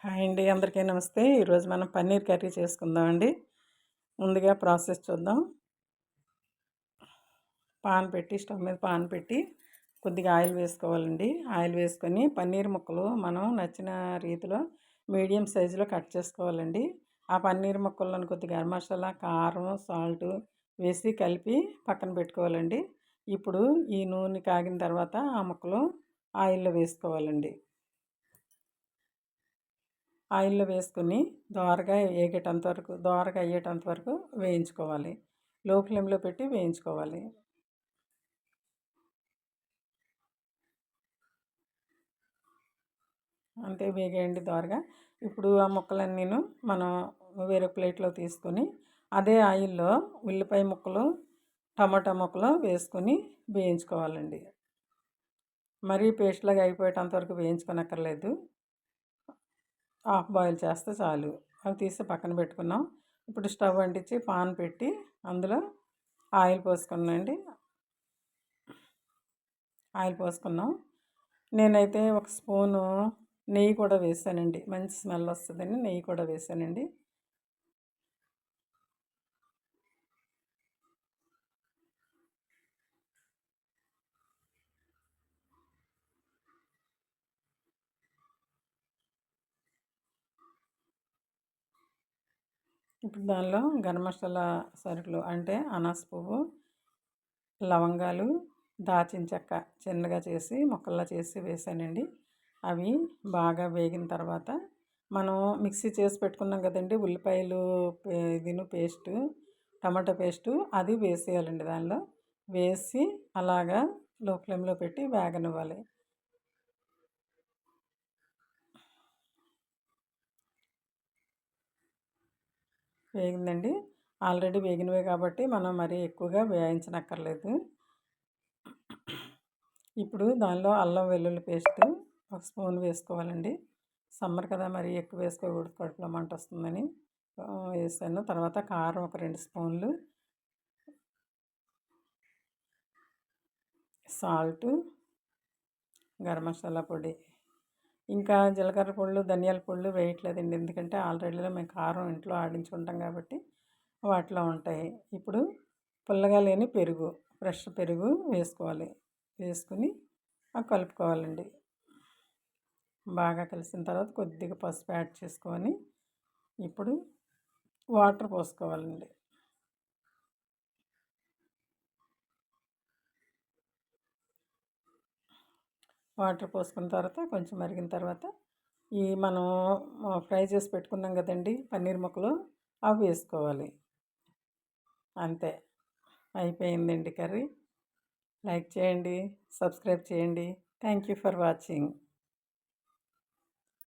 Hi అండి, అందరికీ నమస్తే. ఈరోజు మనం పన్నీర్ కర్రీ చేసుకుందామండి. ముందుగా ప్రాసెస్ చూద్దాం. స్టవ్ మీద పాన్ పెట్టి కొద్దిగా ఆయిల్ వేసుకోవాలండి. ఆయిల్ వేసుకొని పన్నీర్ ముక్కలు మనం నచ్చిన రీతిలో మీడియం సైజులో కట్ చేసుకోవాలండి. ఆ పన్నీర్ ముక్కలను కొద్దిగా గరం మసాలా, కారం, సాల్ట్ వేసి కలిపి పక్కన పెట్టుకోవాలండి. ఇప్పుడు ఈ నూనె కాగిన తర్వాత ఆ ముక్కలు ఆయిల్లో వేసుకోవాలండి. ఆయిల్లో వేసుకుని దోరగా అయ్యేటంత వరకు వేయించుకోవాలి. లో ఫ్లేమ్లో పెట్టి వేయించుకోవాలి. అంతే వేగేయండి దోరగా. ఇప్పుడు ఆ ముక్కలన్నీను మనం వేరే ప్లేట్లో తీసుకొని అదే ఆయిల్లో ఉల్లిపాయ ముక్కలు, టమాటా ముక్కలు వేసుకొని వేయించుకోవాలండి. మరీ పేస్ట్లాగా అయిపోయేటంత వరకు వేయించుకోనక్కర్లేదు. హాఫ్ బాయిల్ చేస్తే చాలు. అవి తీసి పక్కన పెట్టుకున్నాం. ఇప్పుడు స్టవ్ అంటించి పాన్ పెట్టి అందులో ఆయిల్ పోసుకున్నాం. నేనైతే ఒక స్పూను నెయ్యి కూడా వేసానండి. మంచి స్మెల్ వస్తుందని నెయ్యి కూడా వేసానండి. ఇప్పుడు దానిలో గరం మసాలా సరుకులు అంటే అనాస పువ్వు, లవంగాలు, దాచిన చెక్క చిన్నగా చేసి ముక్కల్లా చేసి వేసానండి. అవి బాగా వేగిన తర్వాత మనం మిక్సీ చేసి పెట్టుకున్నాం కదండి, ఉల్లిపాయలు పేస్టు, టమాటా పేస్టు అది వేసేయాలండి. దానిలో వేసి అలాగా లో ఫ్లేమ్లో పెట్టి వేగనివ్వాలి. వేగిందండి. ఆల్రెడీ వేగినవే కాబట్టి మనం మరీ ఎక్కువగా వేయించనక్కర్లేదు. ఇప్పుడు దానిలో అల్లం వెల్లుల్లి పేస్ట్ ఒక స్పూన్ వేసుకోవాలండి. సమ్మర్ కదా, మరీ ఎక్కువ వేసుకోకూడదు, కడుపులో మంట వస్తుందని వేసాను. తర్వాత కారం ఒక 2 స్పూన్లు, సాల్టు, గరం మసాలా పొడి, ఇంకా జీలకర్ర పొళ్ళు, ధనియాల పొళ్ళు వేయట్లేదండి. ఎందుకంటే ఆల్రెడీలో మేము కారం ఇంట్లో ఆడించుకుంటాం కాబట్టి వాటిలో ఉంటాయి. ఇప్పుడు పుల్లగా లేని పెరుగు, ఫ్రెష్ పెరుగు వేసుకోవాలి. వేసుకుని కలుపుకోవాలండి. బాగా కలిసిన తర్వాత కొద్దిగా పసుపు యాడ్ చేసుకొని ఇప్పుడు వాటర్ పోసుకోవాలండి. వాటర్ పోసుకున్న తర్వాత కొంచెం మరిగిన తర్వాత మనం ఫ్రై చేసి పెట్టుకున్నాం కదండి పన్నీర్ ముక్కలు, అవి వేసుకోవాలి. అంతే, అయిపోయిందండి కర్రీ. లైక్ చేయండి, సబ్స్క్రైబ్ చేయండి. Thank you for watching.